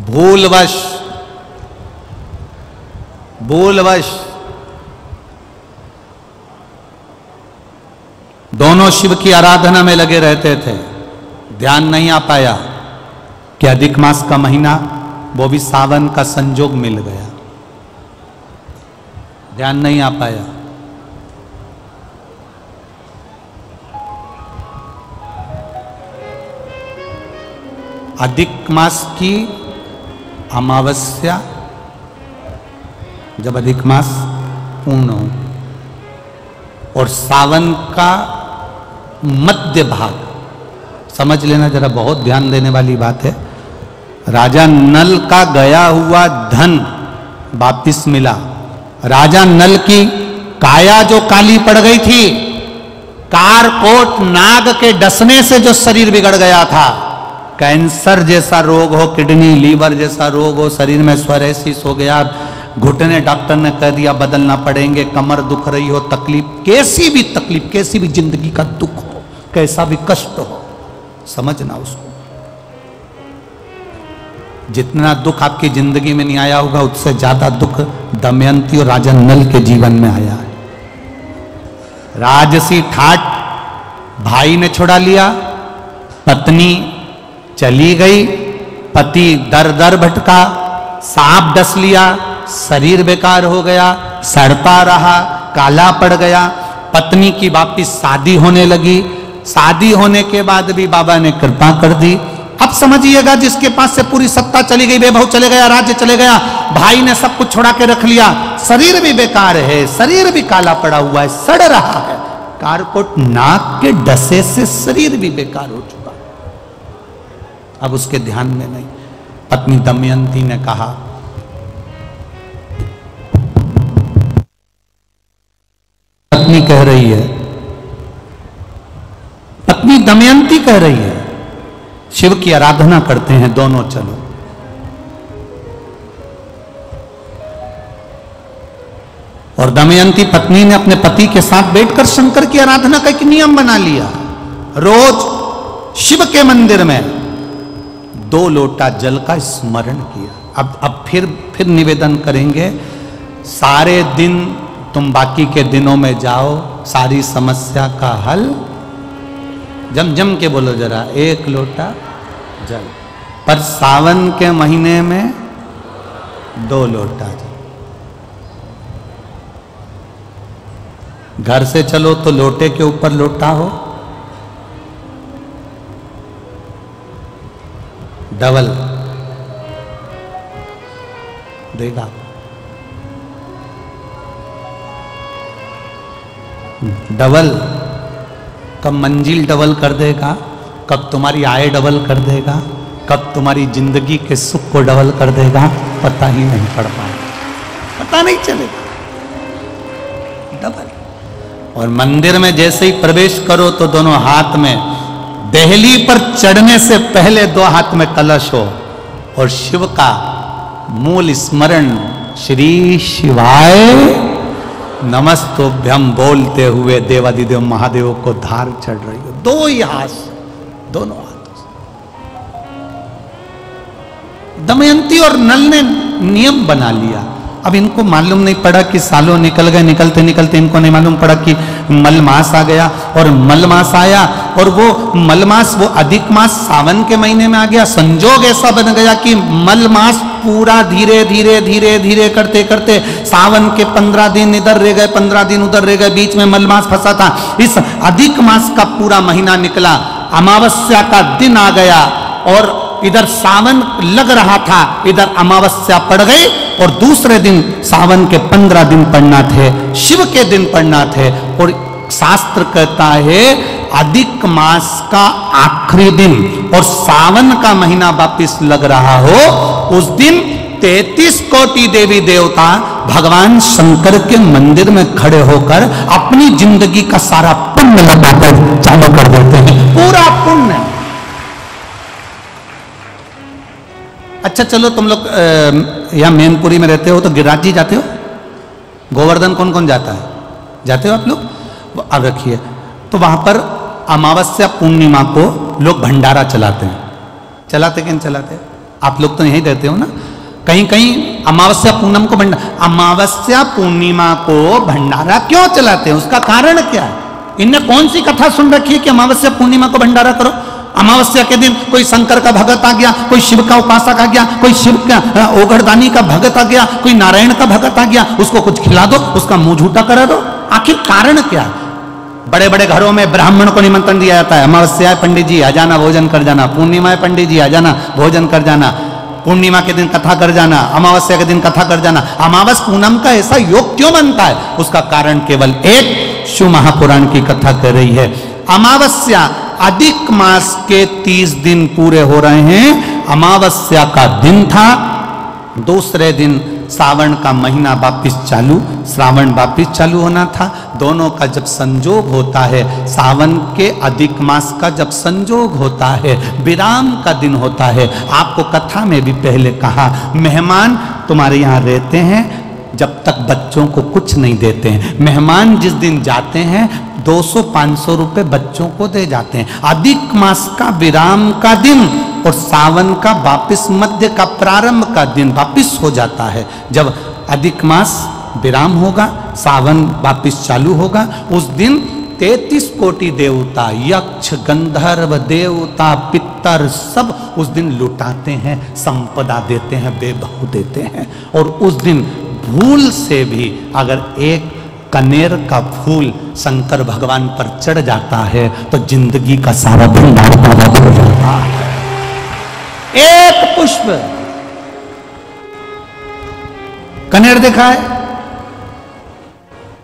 भूलवश दोनों शिव की आराधना में लगे रहते थे। ध्यान नहीं आ पाया कि अधिक मास का महीना, वो भी सावन का संजोग मिल गया। ध्यान नहीं आ पाया। अधिक मास की अमावस्या, जब अधिक मास पूर्ण हो, और सावन का मध्य भाग, समझ लेना जरा, बहुत ध्यान देने वाली बात है। राजा नल का गया हुआ धन वापिस मिला। राजा नल की काया जो काली पड़ गई थी, कारकोट नाग के डसने से जो शरीर बिगड़ गया था, कैंसर जैसा रोग हो, किडनी लीवर जैसा रोग हो, शरीर में सोरायसिस हो गया, घुटने डॉक्टर ने कह दिया बदलना पड़ेंगे, कमर दुख रही हो, तकलीफ, कैसी भी तकलीफ, कैसी भी जिंदगी का दुख हो, कैसा भी कष्ट हो, समझना उसको। जितना दुख आपकी जिंदगी में नहीं आया होगा, उससे ज्यादा दुख दमयंती और राजा नल के जीवन में आया है। राजसी ठाट भाई ने छुड़ा लिया, पत्नी चली गई, पति दर दर भटका, सांप डस लिया, शरीर बेकार हो गया, सड़ता रहा, काला पड़ गया। पत्नी की वापिस शादी होने लगी। शादी होने के बाद भी बाबा ने कृपा कर दी। अब समझिएगा, जिसके पास से पूरी सत्ता चली गई, वैभव चले गया, राज्य चले गया, भाई ने सब कुछ छोड़ा के रख लिया, शरीर भी बेकार है, शरीर भी काला पड़ा हुआ है, सड़ रहा है, कारकोट नाक के डसे से शरीर भी बेकार हो चुका। अब उसके ध्यान में नहीं। पत्नी दमयंती ने कहा, पत्नी कह रही है, पत्नी दमयंती कह रही है, शिव की आराधना करते हैं दोनों, चलो। और दमयंती पत्नी ने अपने पति के साथ बैठकर शंकर की आराधना का एक नियम बना लिया। रोज शिव के मंदिर में 2 लोटा जल का स्मरण किया। अब फिर निवेदन करेंगे, सारे दिन तुम बाकी के दिनों में जाओ, सारी समस्या का हल, जम जम के बोलो जरा, 1 लोटा जल, पर सावन के महीने में 2 लोटा जल। घर से चलो तो लोटे के ऊपर लोटा हो, डबल देगा, डबल। कब मंजिल डबल कर देगा, कब तुम्हारी आय डबल कर देगा, कब तुम्हारी जिंदगी के सुख को डबल कर देगा, पता ही नहीं पड़ पाएगा, पता नहीं चलेगा, डबल। और मंदिर में जैसे ही प्रवेश करो तो दोनों हाथ में, देहली पर चढ़ने से पहले 2 हाथ में कलश हो, और शिव का मूल स्मरण, श्री शिवाय नमस्तुभ्यम बोलते हुए देवादिदेव महादेव को धार चढ़ रही हो, 2 ही हाथ, दोनों हाथों से। दमयंती और नल ने नियम बना लिया। अब इनको मालूम नहीं पड़ा कि सालों निकल गए, निकलते निकलते इनको नहीं मालूम पड़ा कि मलमास आ गया, और मलमास आया, और वो मलमास, वो अधिक मास सावन के महीने में आ गया। संजोग ऐसा बन गया कि मलमास पूरा धीरे धीरे धीरे धीरे करते करते सावन के 15 दिन इधर रह गए, 15 दिन उधर रह गए, बीच में मलमास फंसा था। इस अधिक मास का पूरा महीना निकला, अमावस्या का दिन आ गया, और इधर सावन लग रहा था, इधर अमावस्या पड़ गई, और दूसरे दिन सावन के 15 दिन पड़ना थे, शिव के दिन पड़ना थे। और शास्त्र कहता है अधिक मास का आखिरी दिन और सावन का महीना वापिस लग रहा हो, उस दिन 33 कोटि देवी देवता भगवान शंकर के मंदिर में खड़े होकर अपनी जिंदगी का सारा पुण्य लगाकर चालू कर देते हैं, पूरा पुण्य। अच्छा चलो, तुम लोग यहाँ मैनपुरी में रहते हो तो गिरिराज जी जाते हो? गोवर्धन कौन कौन जाता है? जाते हो आप लोग? अब रखिए, तो वहां पर अमावस्या पूर्णिमा को लोग भंडारा चलाते हैं। चलाते कि नहीं चलाते? आप लोग तो यही देते हो ना, कहीं कहीं अमावस्या पूनम को अमावस्या पूर्णिमा को भंडारा क्यों चलाते हैं, उसका कारण क्या है? इनने कौन सी कथा सुन रखी है कि अमावस्या पूर्णिमा को भंडारा करो? अमावस्या के दिन कोई शंकर का भगत आ गया, कोई शिव का उपासक आ गया, कोई शिव का ओगरदानी का भगत आ गया, कोई नारायण का भगत आ गया, उसको कुछ खिला दो, उसका मुंह झूठा करा दो। आखिर कारण क्या है? बड़े बड़े घरों में ब्राह्मण को निमंत्रण दिया जाता है, अमावस्या है पंडित जी आ जाना भोजन कर जाना, पूर्णिमा है पंडित जी आ जाना भोजन कर जाना, पूर्णिमा के दिन कथा कर जाना, अमावस्या के दिन कथा कर जाना। अमावस पूनम का ऐसा योग क्यों बनता है? उसका कारण केवल एक, शिव महापुराण की कथा कर रही है। अमावस्या अधिक मास के 30 दिन पूरे हो रहे हैं। अमावस्या का दिन था, दूसरे दिन सावन का महीना वापिस चालू, श्रावण वापिस चालू होना था। दोनों का जब संजोग होता है, सावन के अधिक मास का जब संजोग होता है, विराम का दिन होता है। आपको कथा में भी पहले कहा, मेहमान तुम्हारे यहाँ रहते हैं जब तक बच्चों को कुछ नहीं देते हैं। मेहमान जिस दिन जाते हैं 200-500 रुपए बच्चों को दे जाते हैं। अधिक मास का विराम का दिन और सावन का वापिस मध्य का प्रारंभ का दिन वापिस हो जाता है। जब अधिक मास विराम होगा, सावन वापिस चालू होगा, उस दिन 33 कोटि देवता, यक्ष, गंधर्व, देवता, पितर सब उस दिन लुटाते हैं, संपदा देते हैं, वैभव देते हैं। और उस दिन भूल से भी अगर एक कनेर का फूल शंकर भगवान पर चढ़ जाता है तो जिंदगी का सारा भंडार बर्बाद हो जाता है। एक पुष्प, कनेर देखा है?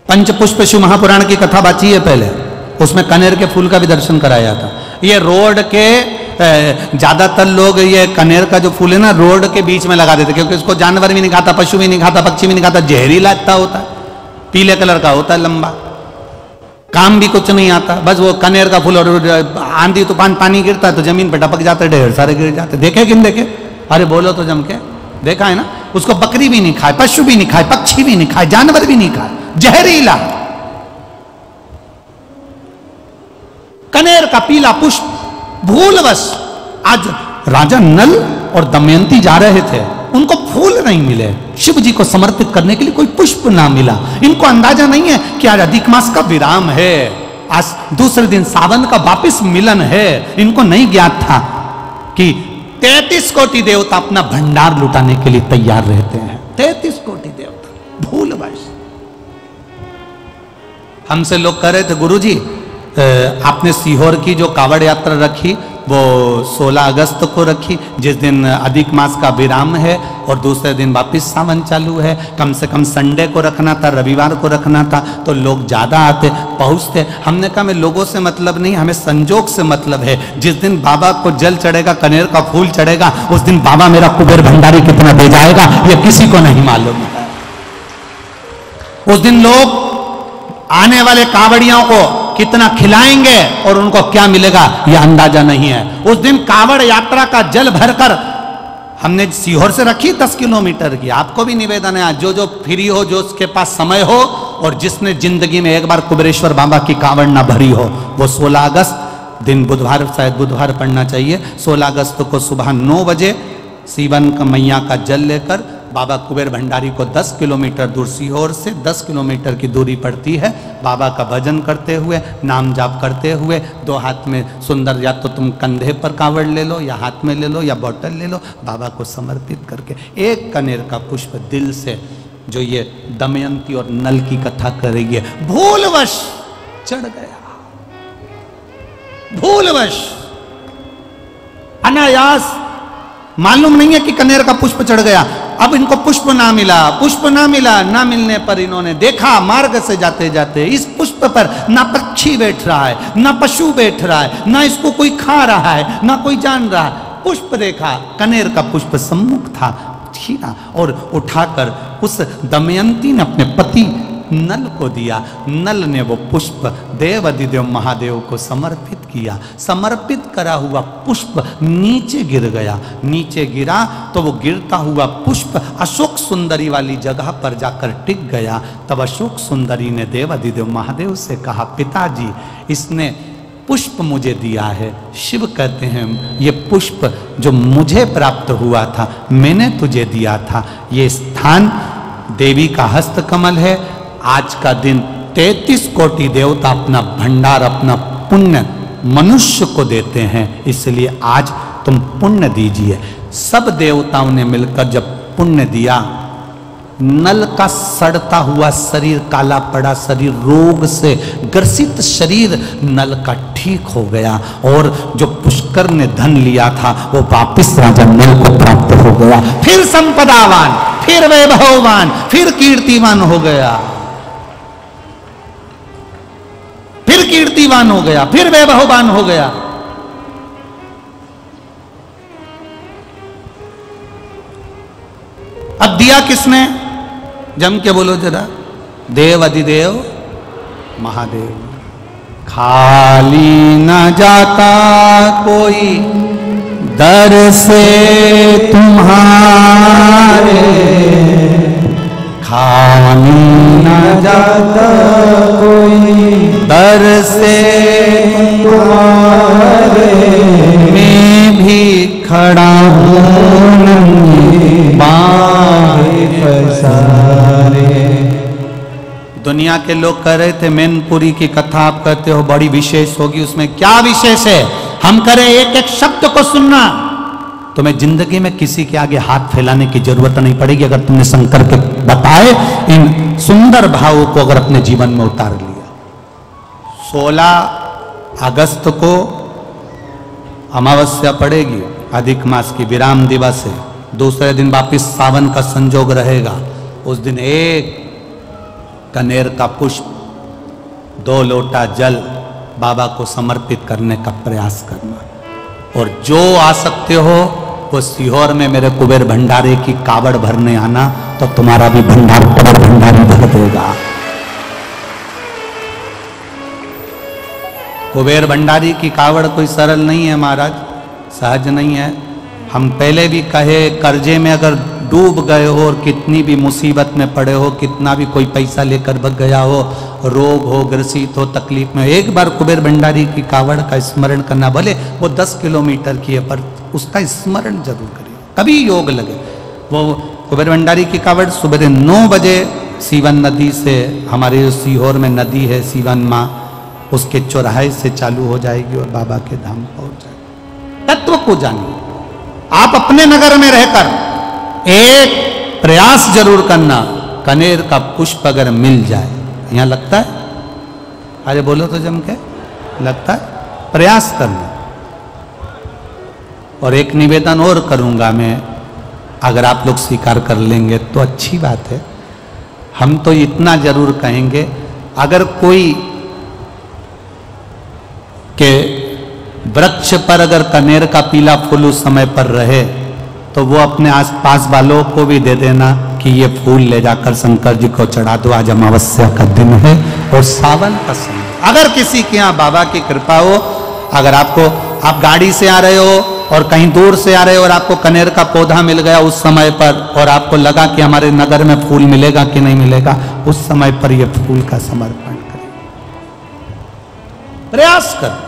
पंचपुष्प शिव महापुराण की कथा बाची है पहले, उसमें कनेर के फूल का भी दर्शन कराया था। ये रोड के ज्यादातर लोग ये कनेर का जो फूल है ना रोड के बीच में लगा देते, क्योंकि इसको जानवर भी नहीं खाता, पशु भी नहीं खाता, पक्षी भी नहीं खाता, जहरीला इतना होता है, पीले कलर का होता है, लंबा, काम भी कुछ नहीं आता। बस वो कनेर का फूल, और आंधी तूफान पानी गिरता है तो जमीन पे टपक जाते, ढेर सारे गिर जाते। देखे कि नहीं देखे? अरे बोलो तो जम के, देखा है ना? उसको बकरी भी नहीं खाए, पशु भी नहीं खाए, पक्षी भी नहीं खाए, जानवर भी नहीं खाए, जहरीला कनेर का पीला पुष्प। भूलवश आज राजा नल और दमयंती जा रहे थे, उनको फूल नहीं मिले, शिव जी को समर्पित करने के लिए कोई पुष्प ना मिला। इनको अंदाजा नहीं है कि आज अधिक मास का विराम है, आज दूसरे दिन सावन का वापिस मिलन है। इनको नहीं ज्ञात था कि 33 कोटि देवता अपना भंडार लुटाने के लिए तैयार रहते हैं। 33 कोटि देवता, भूलवश। हमसे लोग कह रहे थे, गुरुजी आपने सीहोर की जो कावड़ यात्रा रखी वो 16 अगस्त को रखी, जिस दिन अधिक मास का विराम है और दूसरे दिन वापिस सावन चालू है। कम से कम संडे को रखना था, रविवार को रखना था, तो लोग ज़्यादा आते पहुँचते। हमने कहा, मैं लोगों से मतलब नहीं, हमें संजोग से मतलब है। जिस दिन बाबा को जल चढ़ेगा, कनेर का फूल चढ़ेगा, उस दिन बाबा मेरा कुबेर भंडारी कितना दे जाएगा ये किसी को नहीं मालूम है। उस दिन लोग आने वाले कांवड़ियों को कितना खिलाएंगे और उनको क्या मिलेगा यह अंदाजा नहीं है। उस दिन कांवड़ यात्रा का जल भरकर हमने सीहोर से रखी 10 किलोमीटर की। आपको भी निवेदन है, जो जो फ्री हो, जो उसके पास समय हो और जिसने जिंदगी में एक बार कुबेरेश्वर बाबा की कांवड़ ना भरी हो, वो 16 अगस्त दिन बुधवार, शायद बुधवार पड़ना चाहिए, 16 अगस्त को सुबह 9 बजे सीवन का मैया का जल लेकर बाबा कुबेर भंडारी को 10 किलोमीटर दूर, सीहोर से 10 किलोमीटर की दूरी पड़ती है, बाबा का भजन करते हुए, नाम जाप करते हुए, 2 हाथ में सुंदर, या तो तुम कंधे पर कांवड़ ले लो या हाथ में ले लो या बोतल ले लो, बाबा को समर्पित करके एक कनेर का पुष्प दिल से, जो ये दमयंती और नल की कथा करेगी, भूलवश चढ़ गया, भूलवश, अनायास, मालूम नहीं है कि कनेर का पुष्प चढ़ गया। अब इनको पुष्प ना मिला, पुष्प ना मिला, ना मिलने पर इन्होंने देखा मार्ग से जाते जाते इस पुष्प पर ना पक्षी बैठ रहा है, ना पशु बैठ रहा है, ना इसको कोई खा रहा है, ना कोई जान रहा है। पुष्प देखा, कनेर का पुष्प सम्मुख था, छीना और उठाकर उस दमयंती ने अपने पति नल को दिया। नल ने वो पुष्प देवाधिदेव महादेव को समर्पित किया। समर्पित करा हुआ पुष्प नीचे गिर गया। नीचे गिरा तो वो गिरता हुआ पुष्प अशोक सुंदरी वाली जगह पर जाकर टिक गया। तब अशोक सुंदरी ने देवाधिदेव महादेव से कहा, पिताजी, इसने पुष्प मुझे दिया है। शिव कहते हैं ये पुष्प जो मुझे प्राप्त हुआ था, मैंने तुझे दिया था। ये स्थान देवी का हस्त कमल है। आज का दिन 33 कोटि देवता अपना भंडार, अपना पुण्य मनुष्य को देते हैं, इसलिए आज तुम पुण्य दीजिए। सब देवताओं ने मिलकर जब पुण्य दिया, नल का सड़ता हुआ शरीर, काला पड़ा शरीर, रोग से ग्रसित शरीर नल का ठीक हो गया, और जो पुष्कर ने धन लिया था वो वापिस राजा नल को प्राप्त हो गया। फिर संपदावान, फिर वैभववान, फिर कीर्तिवान हो गया, फिर कीर्तिवान हो गया, फिर वैभववान हो गया। अब दिया किसने? जम के बोलो जरा, देव अधिदेव महादेव। खाली न जाता कोई दर से तुम्हारे, खाली न जाता कोई दर से तुम्हारे, मैं भी खड़ा हूँ पसारे। दुनिया के लोग कह रहे थे मैनपुरी की कथा आप कहते हो बड़ी विशेष होगी, उसमें क्या विशेष है? हम करें एक एक शब्द को सुनना, तुम्हें जिंदगी में किसी के आगे हाथ फैलाने की जरूरत नहीं पड़ेगी अगर तुमने शंकर के बताए इन सुंदर भावों को अगर अपने जीवन में उतार लिया। 16 अगस्त को अमावस्या पड़ेगी, अधिक मास की विराम दिवस है। दूसरे दिन वापिस सावन का संजोग रहेगा। उस दिन एक कनेर का पुष्प, 2 लोटा जल बाबा को समर्पित करने का प्रयास करना। और जो आ सकते हो वो सीहोर में मेरे कुबेर भंडारे की कावड़ भरने आना, तो तुम्हारा भी भंडार कुबेर भंडारी भर देगा। कुबेर भंडारी की कावड़ कोई सरल नहीं है महाराज, सहज नहीं है। हम पहले भी कहे, कर्जे में अगर डूब गए हो और कितनी भी मुसीबत में पड़े हो, कितना भी कोई पैसा लेकर भग गया हो, रोग हो, ग्रसित हो, तकलीफ में, एक बार कुबेर भंडारी की कावड़ का स्मरण करना। भले वो 10 किलोमीटर की है पर उसका स्मरण जरूर करिए, कभी योग लगे। वो कुबेर भंडारी की कावड़ सुबह 9 बजे सीवन नदी से, हमारे सीहोर में नदी है सीवन माँ, उसके चौराहे से चालू हो जाएगी और बाबा के धाम पहुंच जाएगी। तत्व को जानिए। आप अपने नगर में रहकर एक प्रयास जरूर करना, कनेर का पुष्प अगर मिल जाए, यहां लगता है, अरे बोलो तो जम के, लगता है, प्रयास करना। और एक निवेदन और करूंगा मैं, अगर आप लोग स्वीकार कर लेंगे तो अच्छी बात है। हम तो इतना जरूर कहेंगे, अगर कोई के वृक्ष पर अगर कनेर का पीला फूल उस समय पर रहे तो वो अपने आसपास वालों को भी दे देना कि ये फूल ले जाकर शंकर जी को चढ़ा दो, आज अमावस्या का दिन है और सावन का समय। अगर किसी के यहाँ बाबा की कृपा हो, अगर आप गाड़ी से आ रहे हो और कहीं दूर से आ रहे हो और आपको कनेर का पौधा मिल गया उस समय पर, और आपको लगा कि हमारे नगर में फूल मिलेगा कि नहीं मिलेगा, उस समय पर ये फूल का समर्पण करें, प्रयास कर।